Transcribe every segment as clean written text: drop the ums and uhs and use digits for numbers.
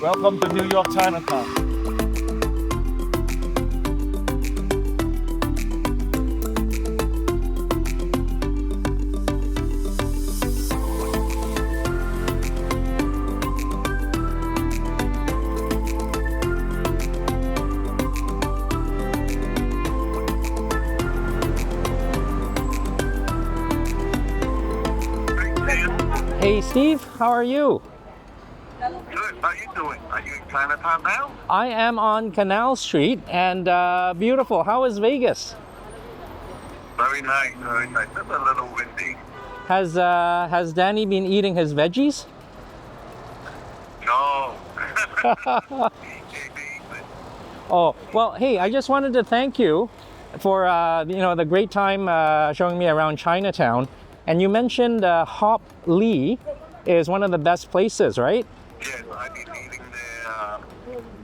Welcome to New York Chinatown. Hey Steve, how are you? Good. How you doing? Are you in Chinatown now? I am on Canal Street and beautiful. How is Vegas? Very nice. Very nice. Just a little windy. Has Danny been eating his veggies? No. Oh, well, hey, I just wanted to thank you for the great time showing me around Chinatown. And you mentioned Hop Lee is one of the best places, right? Yes, I've been eating there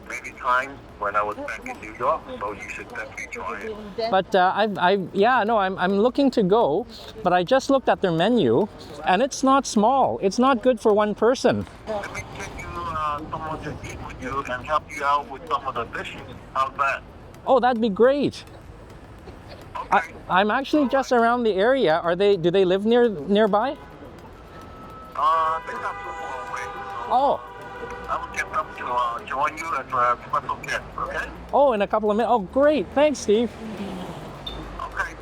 many times when I was back in New York, so you should definitely try it. But I'm looking to go, but I just looked at their menu, and it's not small. It's not good for one person. Let me take you someone to eat with you and help you out with some of the dishes. How's that? Oh, that'd be great. Okay. I'm actually just around the area. Do they live nearby? They're not too far away. Oh. I will get them to join you as a special guest, okay? Oh, in a couple of minutes. Oh, great. Thanks, Steve. Okay.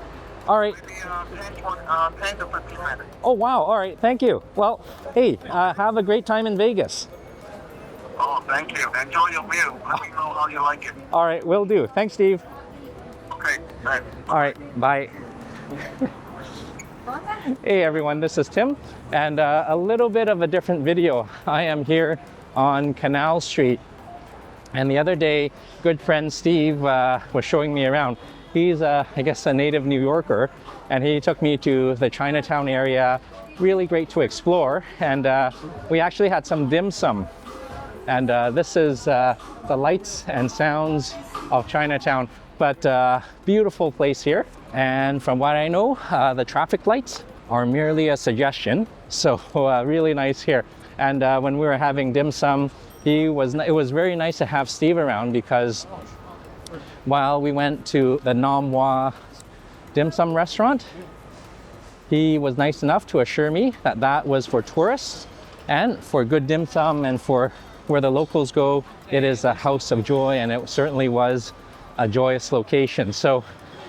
All right. Maybe 10 to 15 minutes. Oh, wow. All right. Thank you. Well, hey, have a great time in Vegas. Oh, thank you. Enjoy your meal. Let me know how you like it. All right. Will do. Thanks, Steve. Okay, thanks. All right. Bye. Hey, everyone. This is Tim. And a little bit of a different video. I am here on Canal Street. And the other day, good friend Steve was showing me around. He's, I guess, a native New Yorker, and he took me to the Chinatown area. Really great to explore, and we actually had some dim sum. And this is the lights and sounds of Chinatown, but beautiful place here. And from what I know, the traffic lights are merely a suggestion, so really nice here. And when we were having dim sum, it was very nice to have Steve around, because while we went to the Nam Wah dim sum restaurant, he was nice enough to assure me that that was for tourists, and for good dim sum and for where the locals go, it is a house of joy, and it certainly was a joyous location. So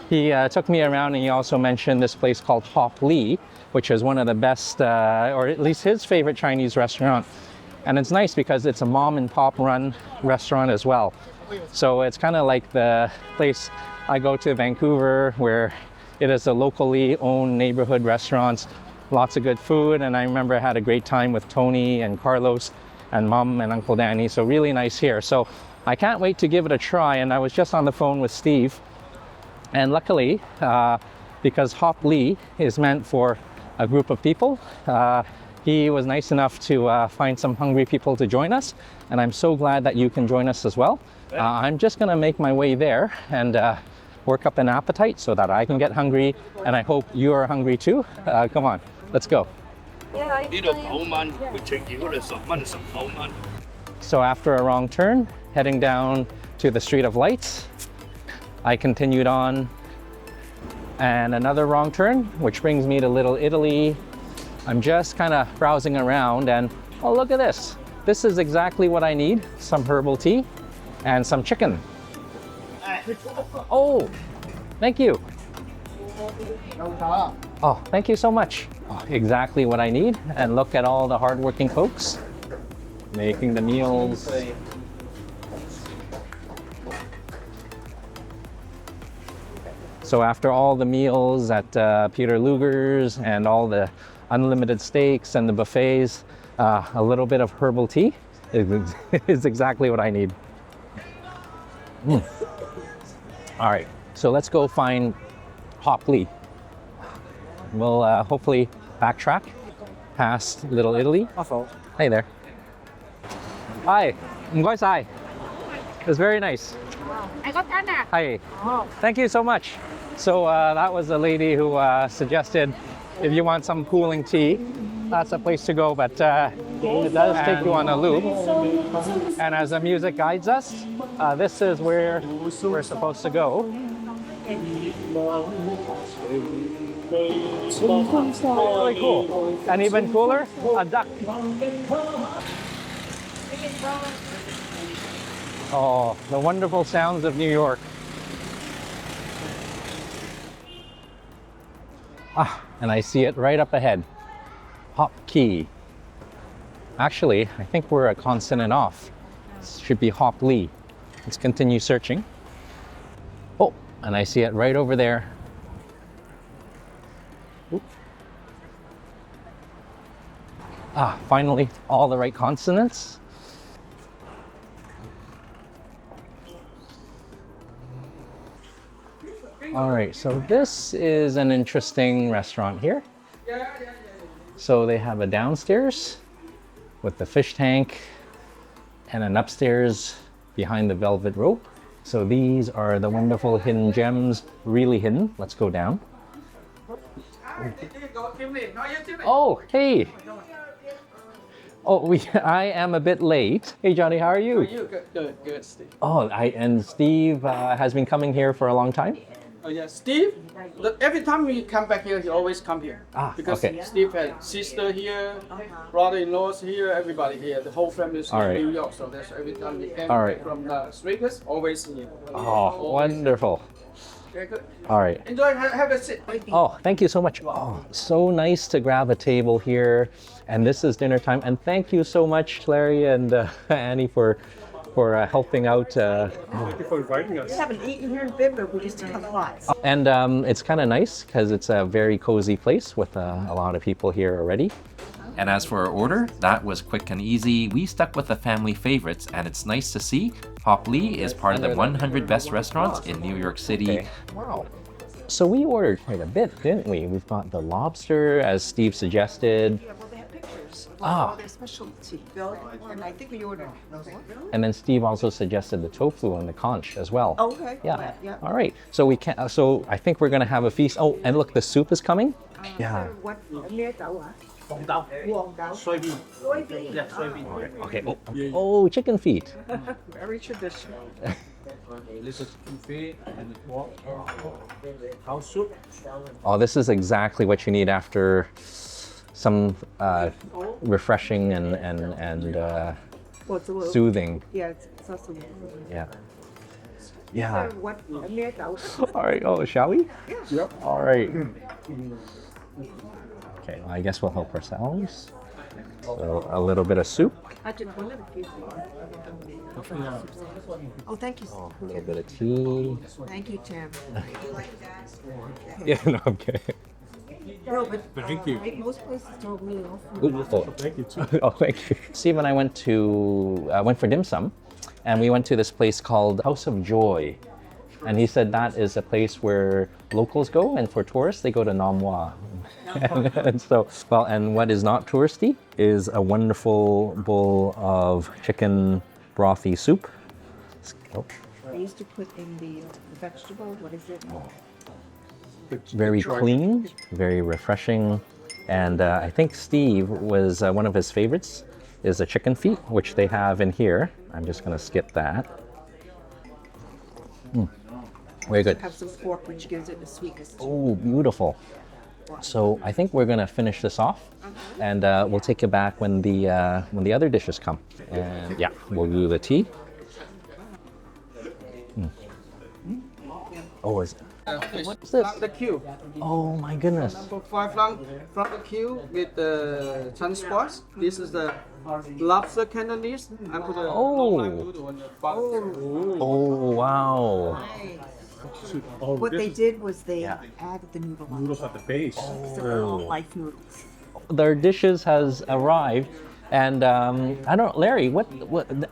he took me around, and he also mentioned this place called Hop Lee, which is one of the best, or at least his favorite Chinese restaurant. And it's nice because it's a mom and pop run restaurant as well. So it's kind of like the place I go to Vancouver, where it is a locally owned neighborhood restaurants, lots of good food. And I remember I had a great time with Tony and Carlos and Mom and Uncle Danny. So really nice here. So I can't wait to give it a try. And I was just on the phone with Steve. And luckily, because Hop Lee is meant for a group of people, he was nice enough to find some hungry people to join us. And I'm so glad that you can join us as well. I'm just gonna make my way there and work up an appetite so that I can get hungry. And I hope you are hungry too. Come on, let's go. So after a wrong turn, heading down to the Street of Lights, I continued on, and another wrong turn, which brings me to Little Italy. I'm just kind of browsing around, and oh, look at this. This is exactly what I need. Some herbal tea and some chicken. Oh, thank you. Oh, thank you so much. Oh, exactly what I need. And look at all the hardworking folks making the meals. So after all the meals at Peter Luger's and all the unlimited steaks and the buffets, a little bit of herbal tea is exactly what I need. All right, so let's go find Hop Lee. We'll hopefully backtrack past Little Italy. Hey there. Hi, 唔該晒. It was very nice. Hi. Thank you so much. So that was a lady who suggested if you want some cooling tea, that's a place to go. But It does take you on a loop. And as the music guides us, this is where we're supposed to go. Really cool. And even cooler, a duck. Oh, the wonderful sounds of New York. And I see it right up ahead. Hop Key. Actually, I think we're a consonant off. This should be Hop Lee. Let's continue searching. Oh, and I see it right over there. Oop. Finally, all the right consonants. All right, so this is an interesting restaurant here. So they have a downstairs with the fish tank and an upstairs behind the velvet rope. So these are the wonderful hidden gems, really hidden. Let's go down. Oh, hey. Oh, I am a bit late. Hey, Johnny, how are you? How are you? Good, Steve. Oh, and Steve has been coming here for a long time? Oh yeah, Steve. Every time we come back here, he always come here. Because okay. Steve had sister here, brother-in-laws here, everybody here. The whole family is here in New York, so that's every time we came from Las Vegas, always here. Oh, wonderful. Very good. All right. Enjoy. Have a sit. Oh, thank you so much. Oh, so nice to grab a table here. And this is dinner time. And thank you so much, Larry and Annie, for helping out. Thank you for inviting us. We haven't eaten here in a bit, but we just come lots. And it's kind of nice because it's a very cozy place with a lot of people here already. And as for our order, that was quick and easy. We stuck with the family favorites, and it's nice to see Hop Lee is part of the 100 best restaurants in New York City. Okay. Wow. So we ordered quite a bit, didn't we? We've got the lobster, as Steve suggested. Yeah, well, they have pictures of all their specialty. And I think we ordered. And then Steve also suggested the tofu and the conch as well. Okay. Yeah. All right. So we can. So I think we're gonna have a feast. Oh, and look, the soup is coming. Yeah. What? Near Tao. Soybean. Soybean. Yeah, soybean. Okay. Oh, chicken feet. Very traditional. This is chicken feet and pork. House soup. Oh, this is exactly what you need after some refreshing and Well, it's a little, soothing. yeah, it's also. Yeah. Yeah. What? Near Tao. All right. Oh, shall we? Yep. All right. Okay. Well, I guess we'll help ourselves. So a little bit of soup. Oh, thank you. A little bit of tea. Thank you, Tim. Yeah. No. Okay. No, but Thank you. most places don't really offer. Thank you too. Oh, thank you. Steve and I went for dim sum, and we went to this place called House of Joy, and he said that is a place where locals go, and for tourists they go to Nam Wa. And so, well, and what is not touristy is a wonderful bowl of chicken brothy soup. Oh, I used to put in the vegetable. What is it? very clean, very refreshing, and I think Steve was one of his favorites is the chicken feet, which they have in here. I'm just going to skip that. Very good. Have some pork, which gives it the sweetness. Oh, beautiful. So I think we're going to finish this off, and we'll take you back when the other dishes come. And yeah, we'll do the tea. Oh, is it? What's this? The queue. Oh my goodness. Number 5 from the queue with the transports. This is the lobster Cantonese. I put a long noodle on the bottom. Oh wow. What they did was they added the noodle on. Noodles at the base. So they're all life noodles. Their dishes has arrived, and I don't, Larry. What?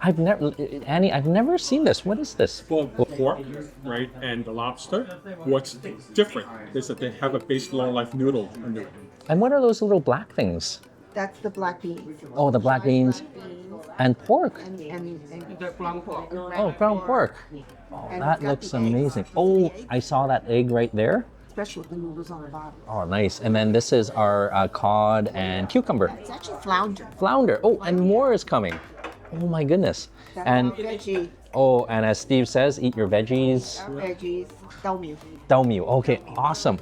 I've never, Annie. I've never seen this. What is this? Well, pork, right, and the lobster. What's different is that they have a base long life noodle under it. And what are those little black things? That's the black beans. Oh, the black beans and pork. And The ground pork. Oh, ground pork. Oh, that looks amazing. Oh, I saw that egg right there. special with the noodles on the bottom. Oh, nice. And then this is our cod and cucumber. It's actually flounder. Flounder. Oh, and more is coming. Oh my goodness. And Veggie, oh, and as Steve says, eat your veggies. veggies,豆苗. Dalmu. Okay, awesome.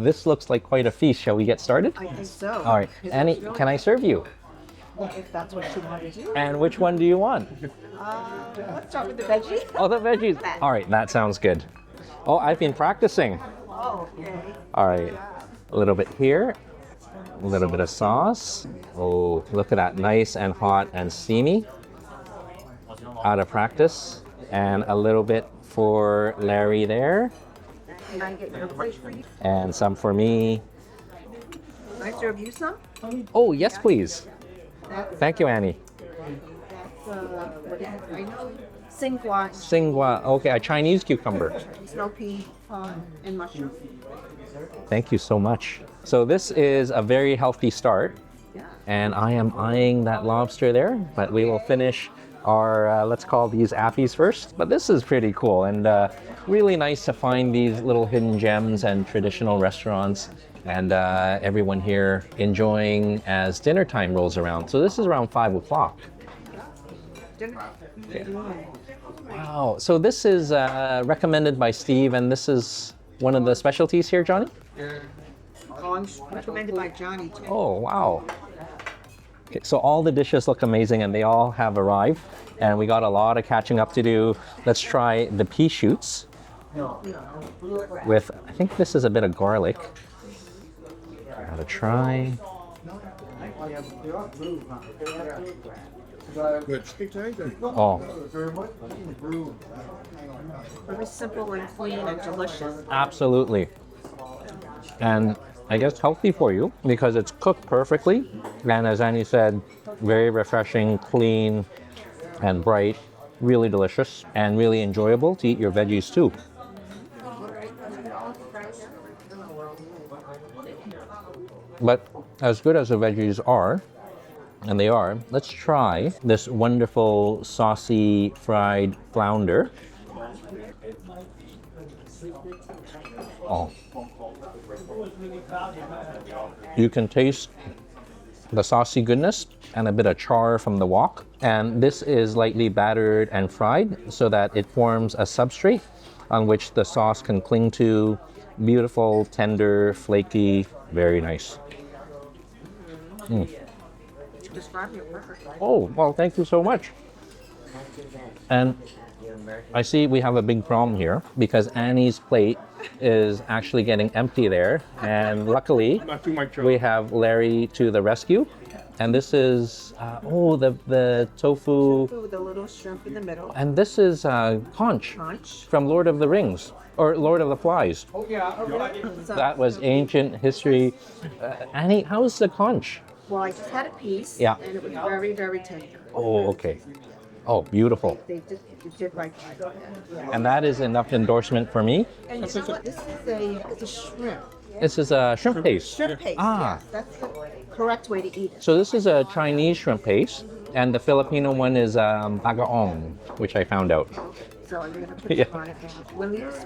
This looks like quite a feast. Shall we get started? I think so. All right. Annie, can I serve you? If that's what you want to do. And which one do you want? Let's start with the veggie. Oh, the veggies. All right, that sounds good. Oh, I've been practicing. Oh, okay. All right, a little bit here, a little bit of sauce. Oh, look at that, nice and hot and steamy. Out of practice. And a little bit for Larry there, Can I get your plate for you? and some for me. Can I serve you some? Oh, yes, please. That's, Thank you, Annie. what is it? I know. Singhua, Singhua, okay, a Chinese cucumber. snow pea, and mushroom. Thank you so much. So this is a very healthy start, Yeah. and I am eyeing that lobster there, but we will finish our, let's call these appies first. But this is pretty cool, and really nice to find these little hidden gems and traditional restaurants, and everyone here enjoying as dinner time rolls around. So this is around 5 o'clock. Dinner. Wow, so this is recommended by Steve, and this is one of the specialties here, Johnny? Conch. Recommended by Johnny too. Oh, wow. Okay, so all the dishes look amazing and they all have arrived, and we got a lot of catching up to do. Let's try the pea shoots with, I think this is a bit of garlic. Gotta try. Good. Oh, Very simple and clean and delicious. absolutely. And I guess healthy for you because it's cooked perfectly. And as Annie said, very refreshing, clean, and bright. Really delicious and really enjoyable to eat your veggies too. But as good as the veggies are, and they are, let's try this wonderful saucy fried flounder. Oh. You can taste the saucy goodness and a bit of char from the wok. And this is lightly battered and fried so that it forms a substrate on which the sauce can cling to. Beautiful, tender, flaky, very nice. Describe it perfectly. Oh, well, thank you so much. And I see we have a big problem here because Annie's plate is actually getting empty there. And luckily, Not doing my job. we have Larry to the rescue. And this is, the tofu. With the little shrimp in the middle. And this is conch Conch. from Lord of the Rings, or Lord of the Flies. So, That was ancient history. Annie, how's the conch? well, I just had a piece. Yeah. And it was very, very tender. Oh, okay. Oh, beautiful. They did right by it. And that is enough endorsement for me. And you know what? This is it's a shrimp. This is a shrimp paste. Shrimp paste. Ah. Yes, that's the correct way to eat it. So this is a Chinese shrimp paste, and the Filipino one is bagaong, which I found out. So I'm gonna put Yeah. it on it now. When this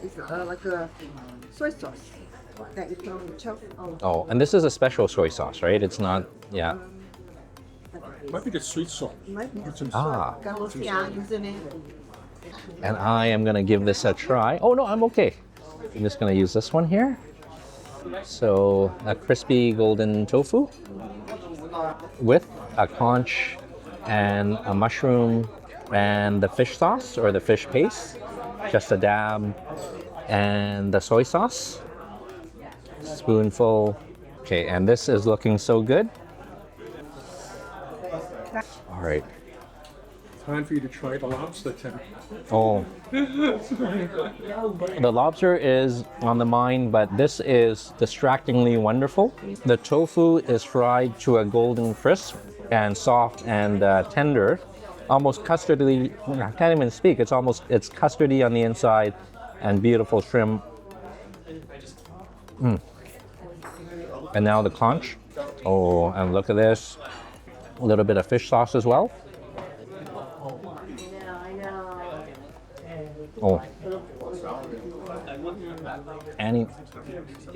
is like a soy sauce that you put on the tofu. Oh, and this is a special soy sauce, right? It's not, yeah. Might be the sweet salt. Might be. Put some Ah, Got a little pianos in it. and I am gonna give this a try. Oh no, I'm okay. I'm just gonna use this one here. So a crispy golden tofu with a conch and a mushroom and the fish sauce or the fish paste, just a dab, and the soy sauce, spoonful. Okay, and this is looking so good. All right. Time for you to try the lobster, Tim. Oh. The lobster is on the mind, but this is distractingly wonderful. The tofu is fried to a golden crisp and soft and tender, almost custardy. I can't even speak. It's custardy on the inside and beautiful shrimp. And now the conch. Oh, and look at this. A little bit of fish sauce as well. Oh. And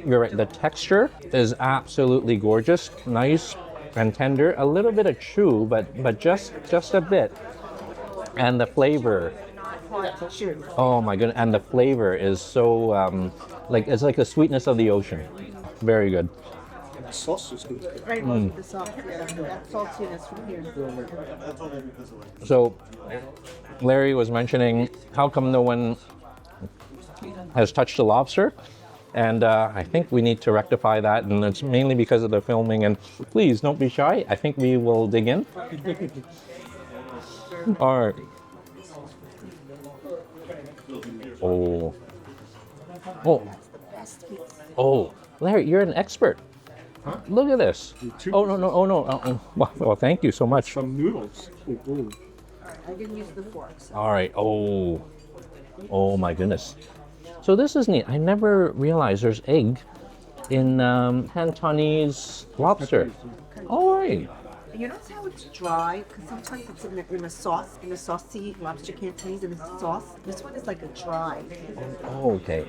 you're right, the texture is absolutely gorgeous, nice and tender. A little bit of chew, but just a bit. And the flavor, oh my goodness, and the flavor is so, like, it's like the sweetness of the ocean. Very good. The sauce is good. Right, the sauce, yeah, that saltiness from here. So, Larry was mentioning, how come no one has touched the lobster? And I think we need to rectify that, and it's mainly because of the filming. And please, don't be shy. I think we will dig in. All right. Oh. Oh. Oh. Larry, you're an expert. Huh? Look at this. Oh, no, no, oh, no. Well, thank you so much. Some noodles. Ooh. I didn't use the forks. All right. Oh. Oh, my goodness. So this is neat. I never realized there's egg in Cantonese lobster. All right. You notice how it's dry? Because sometimes it's in a sauce, in a saucy lobster Cantonese, in a sauce. This one is like a dry. Oh, okay.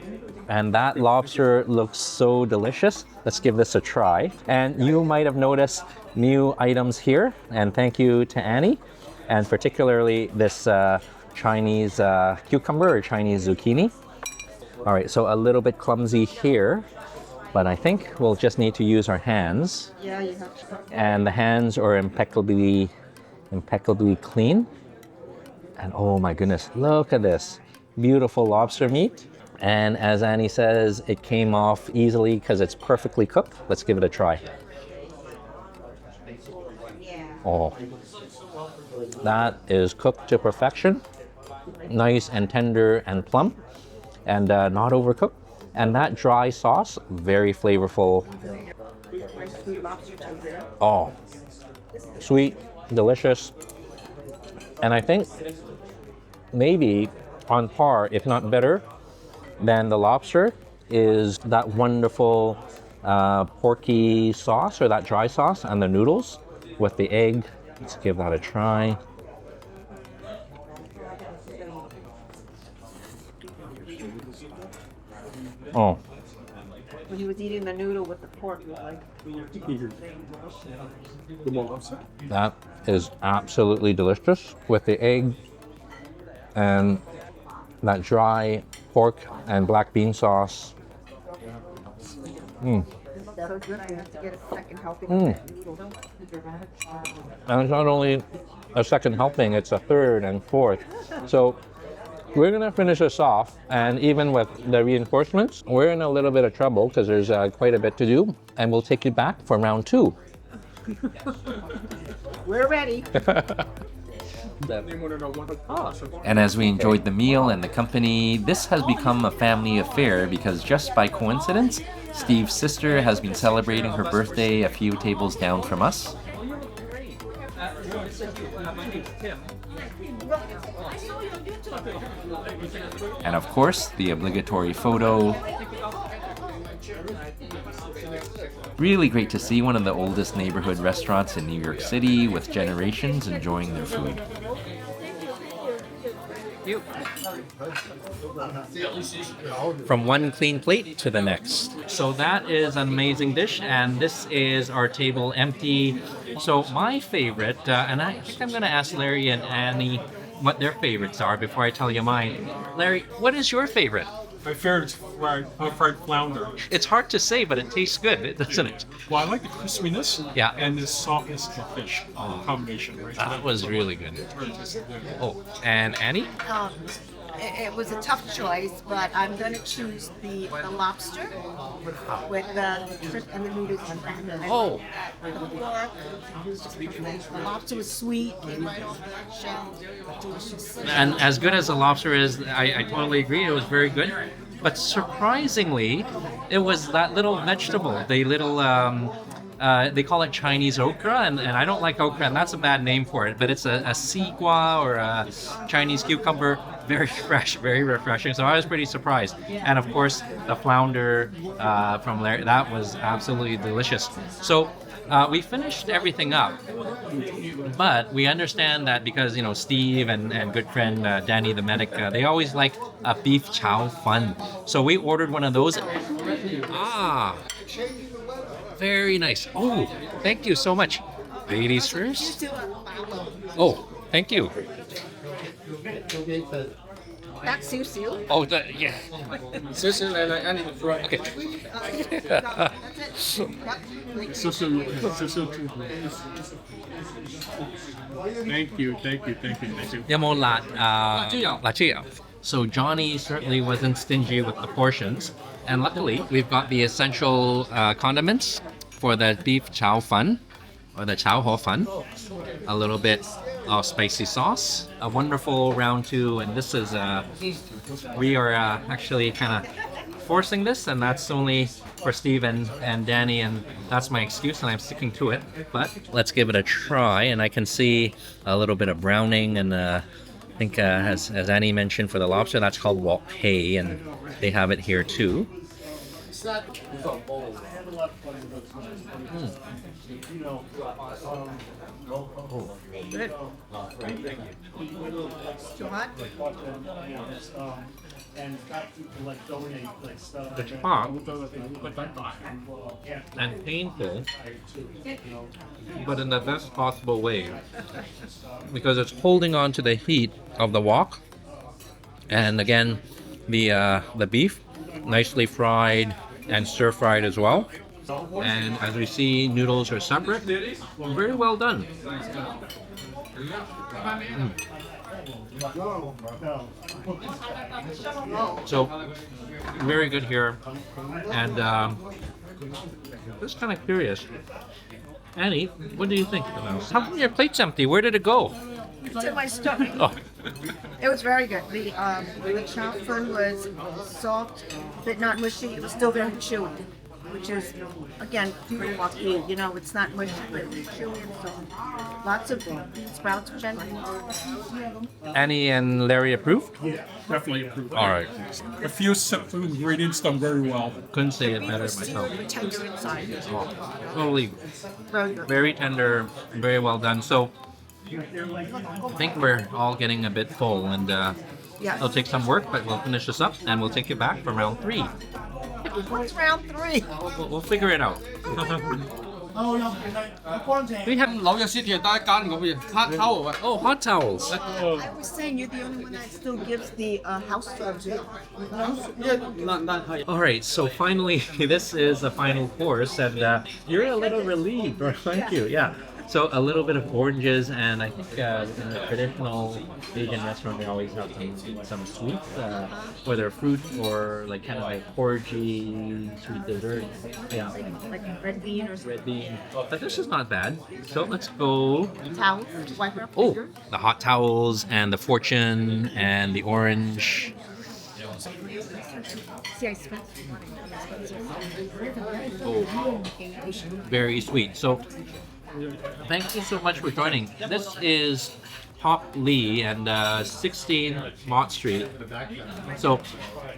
And that lobster looks so delicious. Let's give this a try. And you might have noticed new items here. And thank you to Annie. And particularly this Chinese cucumber or Chinese zucchini. All right, so a little bit clumsy here, but I think we'll just need to use our hands. Yeah, you have to. And the hands are impeccably clean. And oh my goodness, look at this. Beautiful lobster meat. And as Annie says, it came off easily because it's perfectly cooked. Let's give it a try. Oh, that is cooked to perfection. Nice and tender and plump. And not overcooked. And that dry sauce, very flavorful. Oh, sweet, delicious. And I think maybe on par, if not better, than the lobster is that wonderful porky sauce or that dry sauce and the noodles with the egg. Let's give that a try. Oh. When he was eating the noodle with the pork, he was like, that is absolutely delicious with the egg and that dry pork and black bean sauce. Mm. so good, I have to get a second helping of that noodle. And it's not only a second helping, it's a third and fourth. So we're gonna finish this off, and even with the reinforcements, we're in a little bit of trouble because there's quite a bit to do, and we'll take you back for round 2. We're ready. And as we enjoyed the meal and the company, this has become a family affair because just by coincidence, Steve's sister has been celebrating her birthday a few tables down from us. And of course, the obligatory photo. Really great to see one of the oldest neighborhood restaurants in New York City with generations enjoying their food. From one clean plate to the next. So that is an amazing dish, and this is our table empty. So my favorite, and I think I'm going to ask Larry and Annie what their favorites are before I tell you mine. Larry, what is your favorite? My favorite is fried flounder. It's hard to say, but it tastes good, doesn't it? Well, I like the crispiness Yeah. and the softness of the fish combination. Right? That was really good. Oh, and Annie? It was a tough choice, but I'm going to choose the lobster with the shrimp and the noodles. Oh. The pork was just perfect. The lobster was sweet, came right off the shell, delicious. And as good as the lobster is, I totally agree. It was very good. But surprisingly, it was that little vegetable, the little they call it Chinese okra, and I don't like okra, and that's a bad name for it, but it's a sigua or a Chinese cucumber, very fresh, very refreshing. So I was pretty surprised. And of course, the flounder from Larry, that was absolutely delicious. So we finished everything up, but we understand that because, you know, Steve and good friend Danny the medic, they always like a beef chow fun. So we ordered one of those. Ah, very nice. Oh, thank you so much. Ladies first. Oh, thank you. That's Siu. Oh, yeah. Okay. Thank you. 有冇辣椒油? So Johnny certainly wasn't stingy with the portions, and luckily we've got the essential condiments for the beef chow fun, or the chow ho fun. A little bit of spicy sauce, a wonderful round 2, and this is we are actually kind of forcing this, and that's only for Steve and Danny, and that's my excuse, and I'm sticking to it. But let's give it a try, and I can see a little bit of browning, and I think as Annie mentioned, for the lobster, that's called wok hei, and they have it here too. Good. The top and painful, but in the best possible way, because it's holding on to the heat of the wok, and again, the beef nicely fried and stir fried as well. And as we see, noodles are separate. Very well done. So, very good here. And just kind of curious. Annie, what do you think? How come your plate's empty? Where did it go? It's in my stomach. Oh. It was very good. The chow fun was soft, but not mushy. It was still very chewy, which is, again, wok-hei. You know, it's not mushy, but it's chewy and soft. Lots of bean sprouts, Jen. Annie and Larry approved? Definitely approved. All right. A few simple ingredients done very well. Couldn't say it better myself. Tender inside. Totally. Very good. Very tender, very well done. So, I think we're all getting a bit full, and it'll take some work, but we'll finish this up, and we'll take you back for round 3. What's round 3? We'll figure it out. We have 紐約 City 係得一間咁嘅黑偷啊！ oh, hot towels. I was saying you're the only one that still gives the house service. All right, so finally, this is the final course, and you're a little relieved, aren't you? Yeah. So a little bit of oranges, and I think in a traditional Asian restaurant they always have some sweets, whether fruit or like kind of like porridgey sweet dessert. Yeah, Like red bean or red bean. But this is not bad. So let's go. towel. Wipe up. Oh, the hot towels and the fortune and the orange. See, I spent Oh, very sweet. So thank you so much for joining. This is Hop Lee and 16 Mott Street. So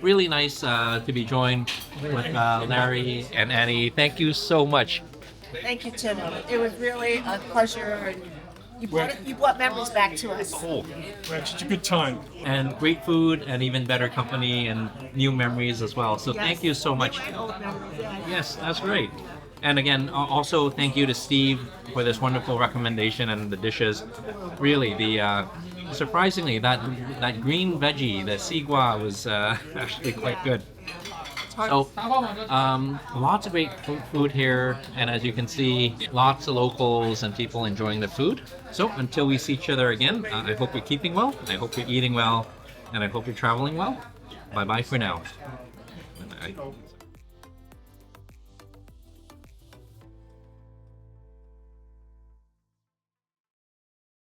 really nice to be joined with Larry and Annie. Thank you so much. Thank you, Tim. It was really a pleasure. And you brought memories back to us. Cool. We had such a good time. And great food and even better company and new memories as well. So thank you so much. Yes, that's great. And again, also thank you to Steve for this wonderful recommendation and the dishes. Really, the surprisingly that green veggie, the sigua, was actually quite good. So, lots of great food here, and as you can see, lots of locals and people enjoying the food. So, until we see each other again, I hope you're keeping well, I hope you're eating well, and I hope you're traveling well. Bye-bye for now. Bye.